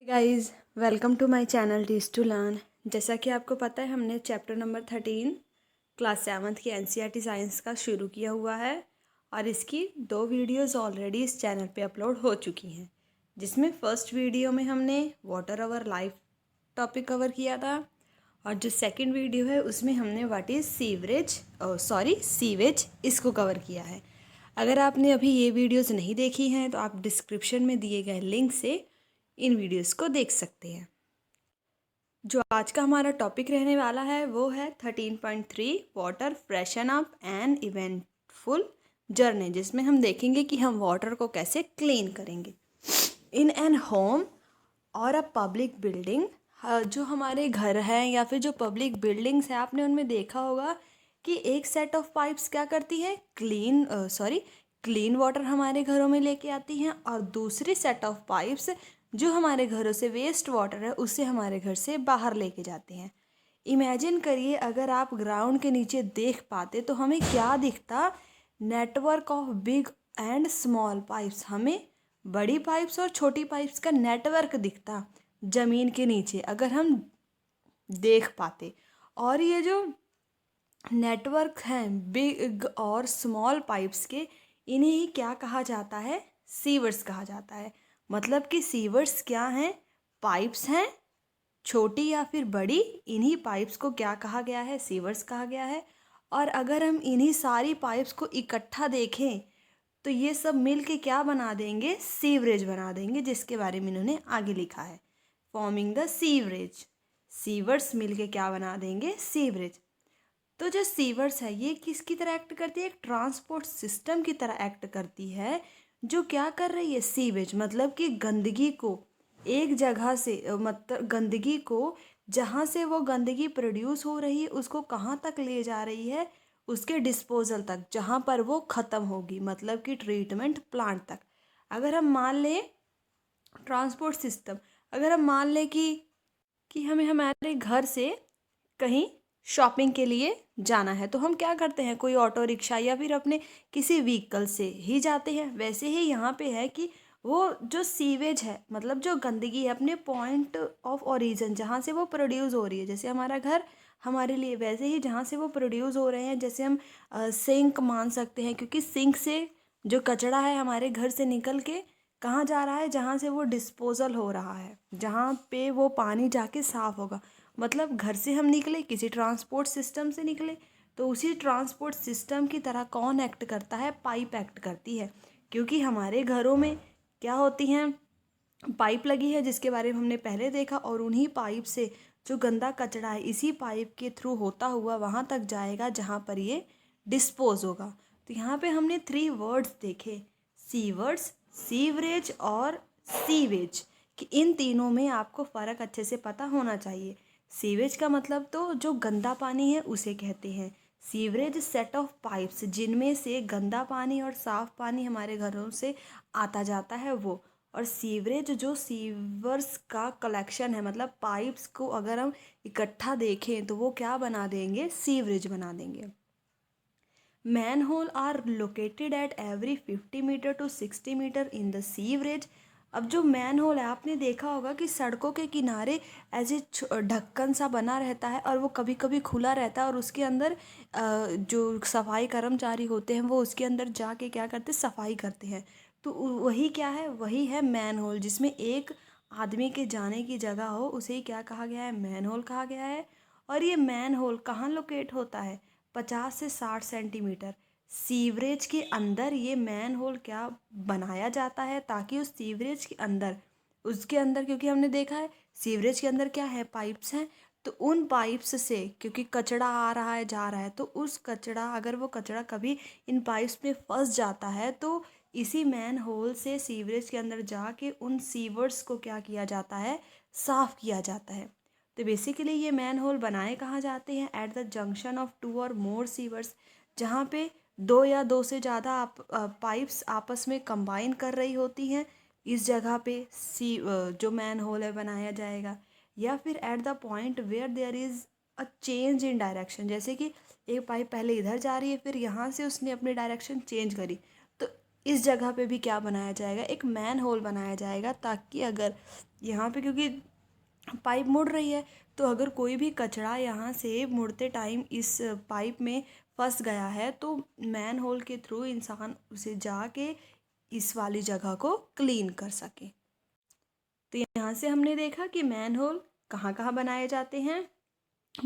Guys, welcome to my channel teach to learn. जैसा कि आपको पता है, हमने चैप्टर नंबर 13 क्लास 7th की एनसीईआरटी साइंस का शुरू किया हुआ है और इसकी 2 वीडियोस ऑलरेडी इस चैनल पे अपलोड हो चुकी हैं, जिसमें फर्स्ट वीडियो में हमने water our life topic cover किया था और जो सेकंड वीडियो है उसमें हमने व्हाट इज़ सीवेज इसको कवर किया है। अगर आपने अभी ये वीडियोस नहीं देखी हैं तो आप डिस्क्रिप्शन में दिए गए लिंक से इन वीडियोस को देख सकते हैं। जो आज का हमारा टॉपिक रहने वाला है वो है 13.3 water freshen up and eventful journey, जिसमें हम देखेंगे कि हम वाटर को कैसे क्लीन करेंगे इन एन होम और अ पब्लिक बिल्डिंग। जो हमारे घर हैं या फिर जो पब्लिक बिल्डिंग्स हैं, आपने उनमें देखा होगा कि एक सेट ऑफ पाइप्स क्या करती है, क्लीन वाटर हमारे घरों में लेके आती हैं और दूसरी सेट ऑफ पाइप्स जो हमारे घरों से वेस्ट वाटर है उसे हमारे घर से बाहर लेके जाते हैं। इमेजिन करिए, अगर आप ग्राउंड के नीचे देख पाते तो हमें क्या दिखता, network of big and small pipes. हमें बड़ी पाइप्स और छोटी पाइप्स का नेटवर्क दिखता ज़मीन के नीचे अगर हम देख पाते। और ये जो नेटवर्क हैं बिग और स्मॉल पाइप्स के, इन्हें ही क्या कहा जाता है, सीवर्स कहा जाता है। मतलब कि सीवर्स क्या हैं, पाइप्स हैं, छोटी या फिर बड़ी, इन्हीं पाइप्स को क्या कहा गया है, सीवर्स कहा गया है। और अगर हम इन्हीं सारी पाइप्स को इकट्ठा देखें तो ये सब मिल के क्या बना देंगे, सीवरेज बना देंगे, जिसके बारे में इन्होंने आगे लिखा है, फॉर्मिंग द सीवरेज। सीवर्स मिल के क्या बना देंगे, सीवरेज। तो जो सीवर्स है ये किसकी तरह एक्ट करती है, एक ट्रांसपोर्ट सिस्टम की तरह एक्ट करती है, जो क्या कर रही है, सीवेज मतलब कि गंदगी को एक जगह से मतलब गंदगी को जहाँ से वो गंदगी प्रोड्यूस हो रही है उसको कहाँ तक ले जा रही है, उसके डिस्पोजल तक, जहाँ पर वो ख़त्म होगी, मतलब कि ट्रीटमेंट प्लांट तक। अगर हम मान लें ट्रांसपोर्ट सिस्टम, अगर हम मान लें कि हमें हमारे घर से कहीं शॉपिंग के लिए जाना है तो हम क्या करते हैं, कोई ऑटो रिक्शा या फिर अपने किसी व्हीकल से ही जाते हैं। वैसे ही यहाँ पे है कि वो जो सीवेज है, मतलब जो गंदगी है, अपने पॉइंट ऑफ ओरिजिन जहाँ से वो प्रोड्यूस हो रही है, जैसे हमारा घर हमारे लिए, वैसे ही जहाँ से वो प्रोड्यूस हो रहे हैं, जैसे हम सिंक मान सकते हैं, क्योंकि सिंक से जो कचरा है हमारे घर से निकल के कहाँ जा रहा है, जहाँ से वो डिस्पोजल हो रहा है, जहाँ पे वो पानी जाके साफ़ होगा। मतलब घर से हम निकले, किसी ट्रांसपोर्ट सिस्टम से निकले, तो उसी ट्रांसपोर्ट सिस्टम की तरह कौन एक्ट करता है, पाइप एक्ट करती है। क्योंकि हमारे घरों में क्या होती हैं, पाइप लगी है, जिसके बारे में हमने पहले देखा, और उन्हीं पाइप से जो गंदा कचरा है इसी पाइप के थ्रू होता हुआ वहाँ तक जाएगा जहाँ पर ये डिस्पोज होगा। तो यहाँ पे हमने 3 वर्ड्स देखे, सीवर्ड्स, सीवरेज और सीवेज, कि इन तीनों में आपको फ़र्क अच्छे से पता होना चाहिए। सीवेज का मतलब तो जो गंदा पानी है उसे कहते हैं, सीवरेज सेट ऑफ पाइप्स जिनमें से गंदा पानी और साफ़ पानी हमारे घरों से आता जाता है वो, और सीवरेज जो सीवर्स का कलेक्शन है, मतलब पाइप्स को अगर हम इकट्ठा देखें तो वो क्या बना देंगे, सीवरेज बना देंगे। Manhole are located at every 50 metre to 60 metre in the sewerage. अब जो मैन होल है, आपने देखा होगा कि सड़कों के किनारे ऐसे ढक्कन सा बना रहता है और वो कभी कभी खुला रहता है, और उसके अंदर जो सफाई कर्मचारी होते हैं वो उसके अंदर जाके क्या करते हैं, सफाई करते हैं। तो वही क्या है, वही है मैन होल, जिसमें एक आदमी के जाने की जगह हो, उसे ही क्या कहा गया है, मैन होल कहा गया है। और ये मैन होल कहाँ लोकेट होता है, 50 से 60 सेंटीमीटर सीवरेज के अंदर ये मैन होल क्या बनाया जाता है, ताकि उस सीवरेज के अंदर, उसके अंदर, क्योंकि हमने देखा है सीवरेज के अंदर क्या है, पाइप्स हैं, तो उन पाइप्स से क्योंकि कचरा आ रहा है जा रहा है, तो उस कचरा, अगर वो कचरा कभी इन पाइप्स में फंस जाता है तो इसी मैन होल से सीवरेज के अंदर जाके उन सीवर्स को क्या किया जाता है, साफ़ किया जाता है। तो बेसिकली ये मैन होल बनाए कहाँ जाते हैं, एट द जंक्शन ऑफ 2 और मोर सीवर्स, जहाँ पे 2 या 2 से ज़्यादा पाइप्स आपस में कंबाइन कर रही होती हैं, इस जगह पे जो मैन होल है बनाया जाएगा। या फिर at the point where there is a change in direction, जैसे कि एक पाइप पहले इधर जा रही है, फिर यहाँ से उसने अपनी डायरेक्शन चेंज करी, तो इस जगह पे भी क्या बनाया जाएगा, एक मैन होल बनाया जाएगा, ताकि अगर यहाँ पे, क्योंकि पाइप मुड़ रही है, तो अगर कोई भी कचरा यहाँ से मुड़ते टाइम इस पाइप में फंस गया है तो मैन होल के थ्रू इंसान उसे जाके इस वाली जगह को क्लीन कर सके। तो यहाँ से हमने देखा कि मैन होल कहाँ कहाँ बनाए जाते हैं।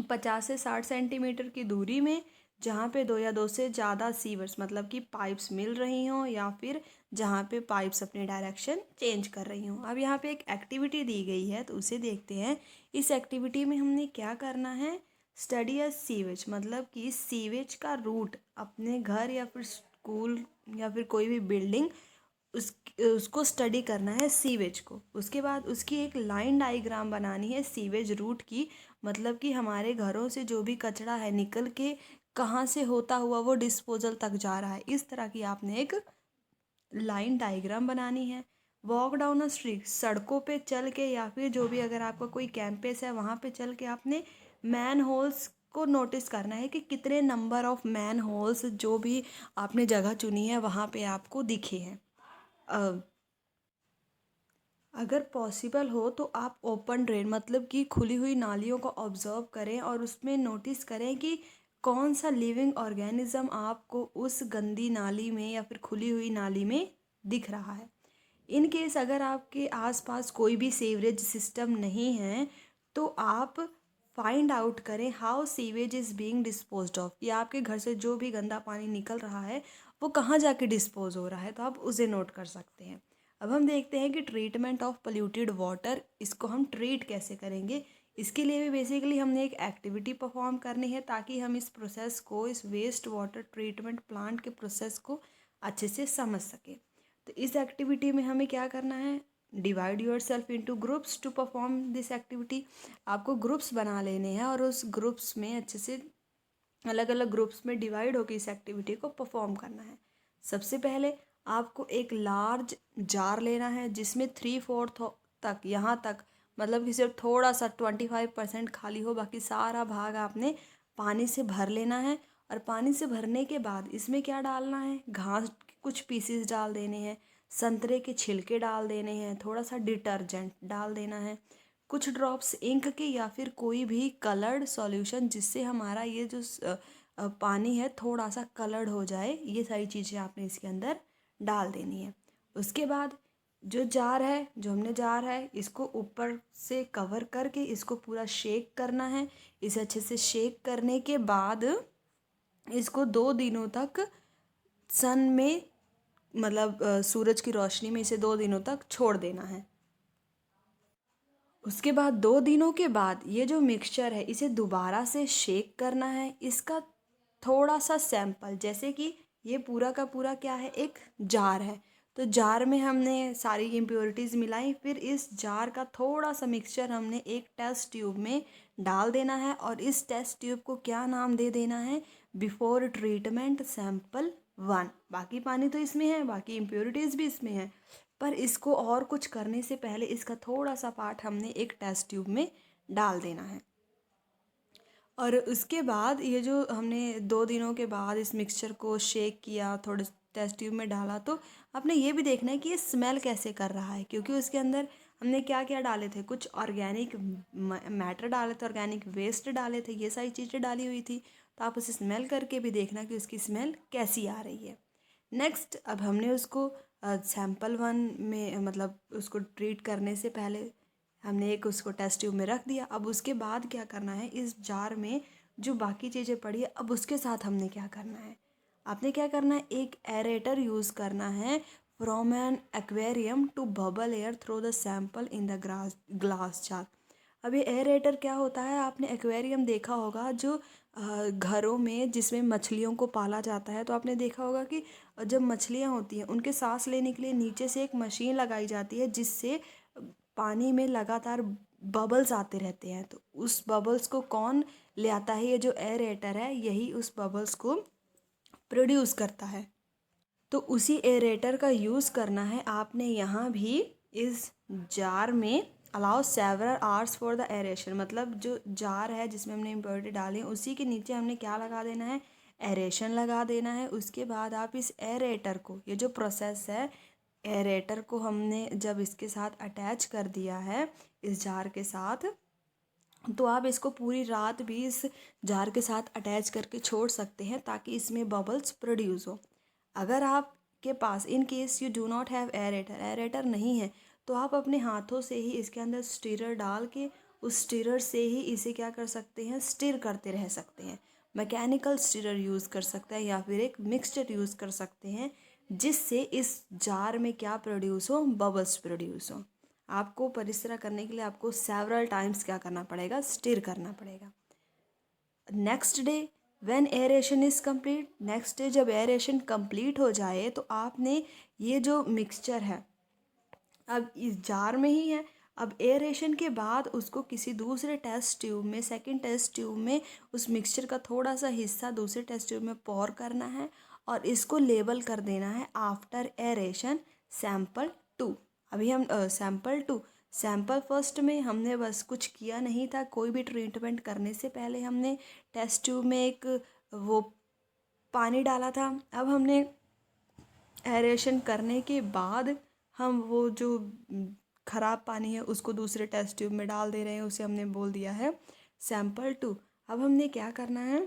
50 से 60 सेंटीमीटर की दूरी में, जहाँ पे 2 या 2 से ज़्यादा सीवर्स मतलब कि पाइप्स मिल रही हों, या फिर जहाँ पे पाइप्स अपनी डायरेक्शन चेंज कर रही हों। अब यहाँ पे एक एक्टिविटी दी गई है, तो उसे देखते हैं। इस एक्टिविटी में हमने क्या करना है, स्टडी अ सीवेज, मतलब कि सीवेज का रूट अपने घर या फिर स्कूल या फिर कोई भी बिल्डिंग, उसको स्टडी करना है सीवेज को। उसके बाद उसकी एक लाइन डायग्राम बनानी है सीवेज रूट की, मतलब कि हमारे घरों से जो भी कचरा है निकल के कहाँ से होता हुआ वो डिस्पोजल तक जा रहा है, इस तरह की आपने एक लाइन डायग्राम बनानी है। वॉक डाउन अ स्ट्रीट, सड़कों पे चल के या फिर जो भी अगर आपका कोई कैंपस है वहाँ पे चल के आपने मैन होल्स को नोटिस करना है कि कितने नंबर ऑफ मैन होल्स जो भी आपने जगह चुनी है वहाँ पे आपको दिखे हैं। अगर पॉसिबल हो तो आप ओपन ड्रेन मतलब कि खुली हुई नालियों को ऑब्जर्व करें और उसमें नोटिस करें कि कौन सा लिविंग ऑर्गेनिज्म आपको उस गंदी नाली में या फिर खुली हुई नाली में दिख रहा है। इन केस अगर आपके आसपास कोई भी सीवरेज सिस्टम नहीं है तो आप फाइंड आउट करें how sewage is being disposed of, या आपके घर से जो भी गंदा पानी निकल रहा है वो कहाँ जाके डिस्पोज हो रहा है, तो आप उसे नोट कर सकते हैं। अब हम देखते हैं कि ट्रीटमेंट ऑफ पोल्यूटेड वाटर, इसको हम ट्रीट कैसे करेंगे। इसके लिए भी बेसिकली हमने एक एक्टिविटी परफॉर्म करनी है, ताकि हम इस प्रोसेस को, इस वेस्ट वाटर ट्रीटमेंट प्लांट के प्रोसेस को अच्छे से समझ सकें। तो इस एक्टिविटी में हमें क्या करना है, divide yourself into groups to perform this activity. आपको ग्रुप्स बना लेने हैं और उस ग्रुप्स में अच्छे से अलग अलग ग्रुप्स में डिवाइड होकर इस एक्टिविटी को परफॉर्म करना है। सबसे पहले आपको एक लार्ज जार लेना है जिसमें 3/4 तक, यहाँ तक मतलब कि सिर्फ थोड़ा सा 25% खाली हो, बाकी सारा भाग आपने पानी से भर लेना है। और पानी से भरने के बाद इसमें क्या डालना है, घास के कुछ पीसेस डाल देने हैं, संतरे के छिलके डाल देने हैं, थोड़ा सा डिटर्जेंट डाल देना है, कुछ ड्रॉप्स इंक के या फिर कोई भी कलर्ड सॉल्यूशन, जिससे हमारा ये जो पानी है थोड़ा सा कलर्ड हो जाए। ये सारी चीज़ें आपने इसके अंदर डाल देनी है। उसके बाद जो जार है, जो हमने जार है, इसको ऊपर से कवर करके इसको पूरा शेक करना है। इसे अच्छे से शेक करने के बाद इसको 2 दिनों तक सन में, मतलब सूरज की रोशनी में इसे 2 दिनों तक छोड़ देना है। उसके बाद 2 दिनों के बाद ये जो मिक्सचर है इसे दोबारा से शेक करना है। इसका थोड़ा सा सैंपल, जैसे कि ये पूरा का पूरा क्या है, एक जार है, तो जार में हमने सारी इम्प्योरिटीज़ मिलाई, फिर इस जार का थोड़ा सा मिक्सचर हमने एक टेस्ट ट्यूब में डाल देना है और इस टेस्ट ट्यूब को क्या नाम दे देना है, बिफोर ट्रीटमेंट सैंपल 1। बाकी पानी तो इसमें है, बाकी इम्प्योरिटीज़ भी इसमें है, पर इसको और कुछ करने से पहले इसका थोड़ा सा पार्ट हमने एक टेस्ट ट्यूब में डाल देना है। और उसके बाद ये जो हमने 2 दिनों के बाद इस मिक्सचर को शेक किया, थोड़े टेस्ट ट्यूब में डाला, तो आपने ये भी देखना है कि ये स्मेल कैसे कर रहा है, क्योंकि उसके अंदर हमने क्या क्या डाले थे, कुछ ऑर्गेनिक मैटर डाले थे, ऑर्गेनिक वेस्ट डाले थे, ये सारी चीज़ें डाली हुई थी। तो आप उसे स्मेल करके भी देखना कि उसकी स्मेल कैसी आ रही है। नेक्स्ट, अब हमने उसको सैम्पल 1 में, मतलब उसको ट्रीट करने से पहले हमने एक उसको टेस्ट ट्यूब में रख दिया। अब उसके बाद क्या करना है, इस जार में जो बाकी चीज़ें पड़ी है, अब उसके साथ हमने क्या करना है, आपने क्या करना है, एक एरेटर यूज़ करना है from an aquarium to bubble air through the sample in the glass jar. अब ये एरेटर क्या होता है, आपने एक्वेरियम देखा होगा जो घरों में जिसमें मछलियों को पाला जाता है, तो आपने देखा होगा कि जब मछलियाँ होती हैं उनके सांस लेने के लिए नीचे से एक मशीन लगाई जाती है, जिससे पानी में लगातार बबल्स आते रहते हैं। तो उस बबल्स को कौन ले आता है, ये जो एरेटर है यही उस बबल्स को प्रोड्यूस करता है। तो उसी एरेटर का यूज़ करना है आपने यहाँ भी इस जार में। Allow several hours for the aeration, मतलब जो जार है जिसमें हमने इम्प्योरिटी डाली है उसी के नीचे हमने क्या लगा देना है, एरेशन लगा देना है। उसके बाद आप इस एरेटर को, ये जो प्रोसेस है, एरेटर को हमने जब इसके साथ अटैच कर दिया है इस जार के साथ, तो आप इसको पूरी रात भी इस जार के साथ अटैच करके छोड़ सकते हैं ताकि इसमें बबल्स प्रोड्यूस हो। अगर आपके पास in case you do not have aerator, aerator नहीं है, तो आप अपने हाथों से ही इसके अंदर स्टीरर डाल के उस स्टीरर से ही इसे क्या कर सकते हैं, स्टीर करते रह सकते हैं। मैकेनिकल स्टीरर यूज़ कर सकते हैं या फिर एक मिक्सचर यूज़ कर सकते हैं जिससे इस जार में क्या प्रोड्यूस हो, बबल्स प्रोड्यूस हो। आपको परिसरा करने के लिए आपको सेवरल टाइम्स क्या करना पड़ेगा, स्टीर करना पड़ेगा। Next day when aeration is complete, next day जब एरेशन कंप्लीट हो जाए तो आपने ये जो मिक्सचर है अब इस जार में ही है, अब एरेशन के बाद उसको किसी दूसरे टेस्ट ट्यूब में, सेकंड टेस्ट ट्यूब में उस मिक्सचर का थोड़ा सा हिस्सा दूसरे टेस्ट ट्यूब में पोर करना है और इसको लेबल कर देना है आफ्टर एरेशन सैंपल 2। अभी हम सैंपल 2, सैंपल फर्स्ट में हमने बस कुछ किया नहीं था, कोई भी ट्रीटमेंट करने से पहले हमने टेस्ट ट्यूब में एक वो पानी डाला था। अब हमने एरेशन करने के बाद हम वो जो ख़राब पानी है उसको दूसरे टेस्ट ट्यूब में डाल दे रहे हैं, उसे हमने बोल दिया है सैंपल 2। अब हमने क्या करना है,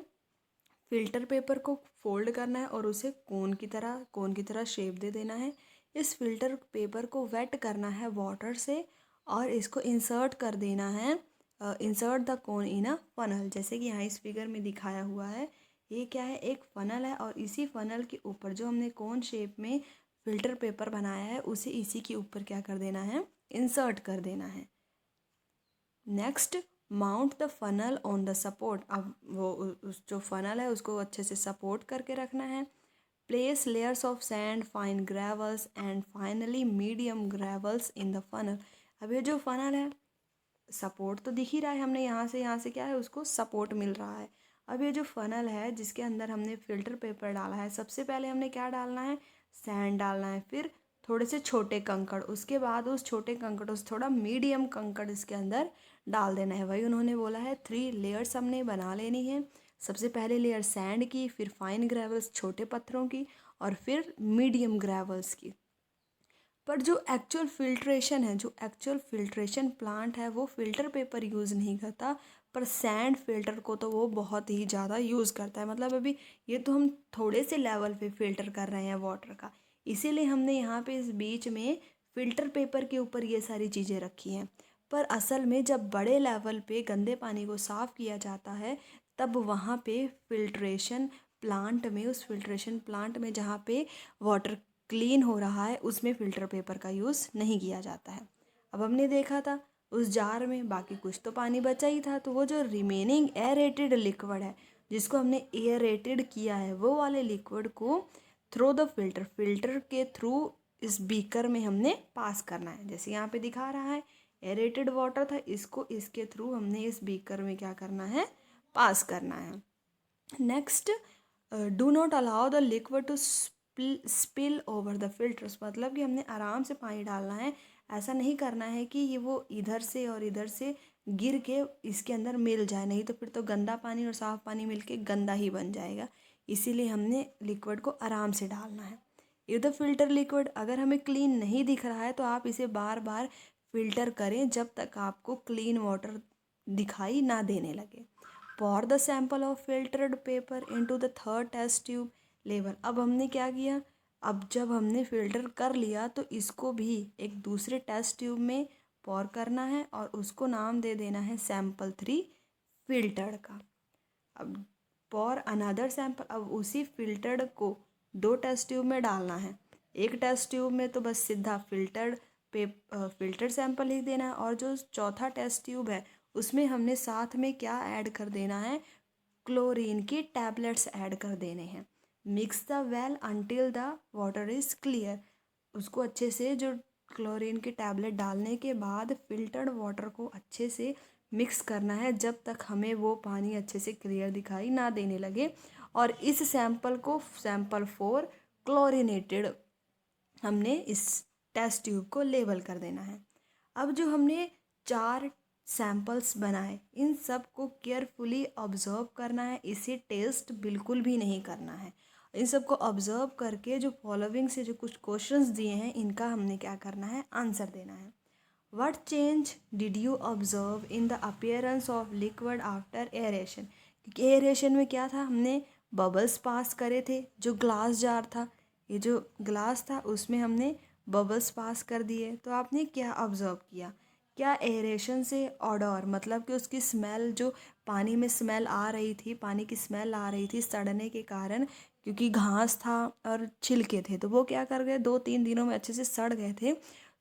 फ़िल्टर पेपर को फोल्ड करना है और उसे कोन की तरह शेप दे देना है। इस फ़िल्टर पेपर को वेट करना है वाटर से और इसको इंसर्ट कर देना है, insert the cone in a funnel, जैसे कि यहाँ इस फिगर में दिखाया हुआ है। ये क्या है, एक फ़नल है और इसी फ़नल के ऊपर जो हमने कोन शेप में फ़िल्टर पेपर बनाया है उसे इसी के ऊपर क्या कर देना है, इंसर्ट कर देना है। Next mount the funnel on the support, अब वो उस जो फनल है उसको अच्छे से सपोर्ट करके रखना है। Place layers of sand, fine gravels and finally medium gravels in the funnel. अब ये जो फनल है, सपोर्ट तो दिख ही रहा है, हमने यहाँ से क्या है उसको सपोर्ट मिल रहा है। अब ये जो फनल है जिसके अंदर हमने फ़िल्टर पेपर डाला है, सबसे पहले हमने क्या डालना है, सैंड डालना है, फिर थोड़े से छोटे कंकड़, उसके बाद उस छोटे कंकड़ से थोड़ा मीडियम कंकड़ इसके अंदर डाल देना है। वही उन्होंने बोला है 3 लेयर्स हमने बना लेनी है। सबसे पहले लेयर सैंड की, फिर फाइन ग्रेवल्स छोटे पत्थरों की और फिर मीडियम ग्रेवल्स की। पर जो एक्चुअल फ़िल्ट्रेशन है, जो एक्चुअल फ़िल्ट्रेशन प्लांट है वो फ़िल्टर पेपर यूज़ नहीं करता, पर सैंड फिल्टर को तो वो बहुत ही ज़्यादा यूज़ करता है। मतलब अभी ये तो हम थोड़े से लेवल पे फ़िल्टर कर रहे हैं वाटर का, इसीलिए हमने यहाँ पे इस बीच में फ़िल्टर पेपर के ऊपर ये सारी चीज़ें रखी हैं। पर असल में जब बड़े लेवल पे गंदे पानी को साफ़ किया जाता है तब वहाँ पे फ़िल्ट्रेशन प्लांट में, उस फ़िल्ट्रेशन प्लांट में जहाँ पे वाटर क्लीन हो रहा है उसमें फ़िल्टर पेपर का यूज़ नहीं किया जाता है। अब हमने देखा था उस जार में बाकी कुछ तो पानी बचा ही था, तो वो जो रिमेनिंग एयरेटेड लिक्विड है जिसको हमने एयरेटेड किया है वो वाले लिक्विड को थ्रू द फिल्टर, फिल्टर के थ्रू इस बीकर में हमने पास करना है। जैसे यहाँ पे दिखा रहा है एयरेटेड वाटर था, इसको इसके थ्रू हमने इस बीकर में क्या करना है, पास करना है। Next, do not allow the liquid to spill over the filters, मतलब कि हमने आराम से पानी डालना है, ऐसा नहीं करना है कि ये वो इधर से और इधर से गिर के इसके अंदर मिल जाए, नहीं तो फिर तो गंदा पानी और साफ़ पानी मिलके गंदा ही बन जाएगा। इसीलिए हमने लिक्विड को आराम से डालना है। ये द फिल्टर लिक्विड, अगर हमें क्लीन नहीं दिख रहा है तो आप इसे बार बार फिल्टर करें जब तक आपको क्लीन वाटर दिखाई ना देने लगे। pour the sample of filtered paper into the third test tube level. अब हमने क्या किया, अब जब हमने फ़िल्टर कर लिया तो इसको भी एक दूसरे टेस्ट ट्यूब में पॉर करना है और उसको नाम दे देना है सैम्पल 3 फिल्टर्ड का। अब पॉर अनदर सैम्पल, अब उसी फिल्टर्ड को 2 टेस्ट ट्यूब में डालना है। एक टेस्ट ट्यूब में तो बस सीधा फिल्टर्ड सैंपल लिख देना है और जो चौथा टेस्ट ट्यूब है उसमें हमने साथ में क्या ऐड कर देना है, क्लोरीन की टैबलेट्स ऐड कर देने हैं। Mix the well until the water is clear, उसको अच्छे से जो क्लोरीन की टैबलेट डालने के बाद फिल्टर्ड वाटर को अच्छे से मिक्स करना है जब तक हमें वो पानी अच्छे से क्लियर दिखाई ना देने लगे। और इस सैंपल को सैंपल 4 क्लोरीनेटेड हमने इस टेस्ट ट्यूब को लेबल कर देना है। अब जो हमने 4 सैंपल्स बनाए, इन सब को केयरफुली ऑब्जर्व करना है, इसे टेस्ट बिल्कुल भी नहीं करना है। इन सब को ऑब्जर्व करके जो फॉलोइंग से जो कुछ क्वेश्चंस दिए हैं इनका हमने क्या करना है, आंसर देना है। What change did you observe in the appearance of liquid after aeration? क्योंकि एयरेशन में क्या था, हमने बबल्स पास करे थे, जो ग्लास जार था, ये जो ग्लास था उसमें हमने बबल्स पास कर दिए, तो आपने क्या ऑब्जर्व किया, क्या एरेशन से ऑडोर मतलब कि उसकी स्मेल, जो पानी में स्मेल आ रही थी, पानी की स्मेल आ रही थी सड़ने के कारण, क्योंकि घास था और छिलके थे, तो वो क्या कर गए, 2-3 दिनों में अच्छे से सड़ गए थे।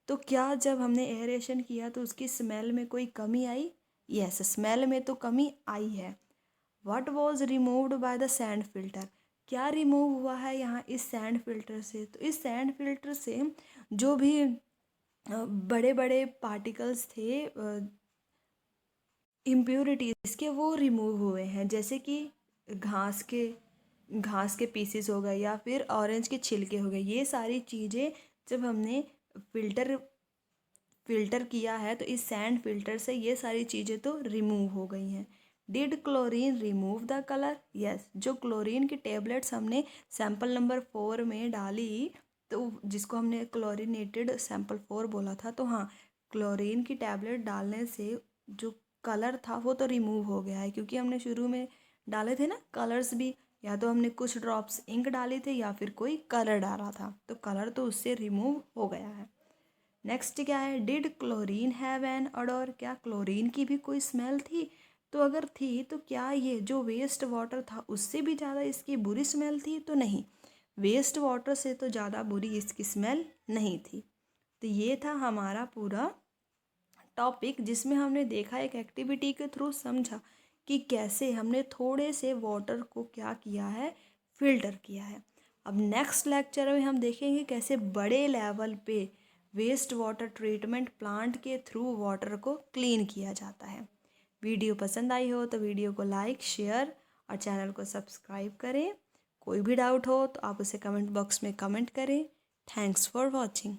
तो क्या जब हमने एरेशन किया तो उसकी स्मेल में कोई कमी आई? यस, स्मेल में तो कमी आई है। What was removed by the sand filter? क्या रिमूव हुआ है यहाँ इस सैंड फिल्टर से? तो इस सैंड फिल्टर से जो भी बड़े बड़े पार्टिकल्स थे, इम्प्योरिटीज़ के, वो रिमूव हुए हैं, जैसे कि घास के पीसेस हो गए या फिर ऑरेंज के छिलके हो गए। ये सारी चीज़ें जब हमने फ़िल्टर किया है तो इस सैंड फिल्टर से ये सारी चीज़ें तो रिमूव हो गई हैं। Did chlorine remove the colour? Yes, जो क्लोरीन की टेबलेट्स हमने सैंपल नंबर 4 में डाली, तो जिसको हमने क्लोरीनेटेड सैंपल 4 बोला था, तो हाँ, क्लोरीन की टैबलेट डालने से जो कलर था वो तो रिमूव हो गया है, क्योंकि हमने शुरू में डाले थे ना कलर्स भी, या तो हमने कुछ ड्रॉप्स इंक डाली थे या फिर कोई कलर डाला था, तो कलर तो उससे रिमूव हो गया है। नेक्स्ट क्या है, डिड क्लोरीन हैव एन ऑडोर? क्या क्लोरीन की भी कोई स्मेल थी? तो अगर थी तो क्या ये जो वेस्ट वाटर था उससे भी ज़्यादा इसकी बुरी स्मेल थी? तो नहीं, वेस्ट वाटर से तो ज़्यादा बुरी इसकी स्मेल नहीं थी। तो ये था हमारा पूरा टॉपिक, जिसमें हमने देखा, एक एक्टिविटी के थ्रू समझा कि कैसे हमने थोड़े से वाटर को क्या किया है, फिल्टर किया है। अब नेक्स्ट लेक्चर में हम देखेंगे कैसे बड़े लेवल पे वेस्ट वाटर ट्रीटमेंट प्लांट के थ्रू वाटर को क्लीन किया जाता है। वीडियो पसंद आई हो तो वीडियो को लाइक, शेयर और चैनल को सब्सक्राइब करें। कोई भी डाउट हो तो आप उसे कमेंट बॉक्स में कमेंट करें। Thanks for watching.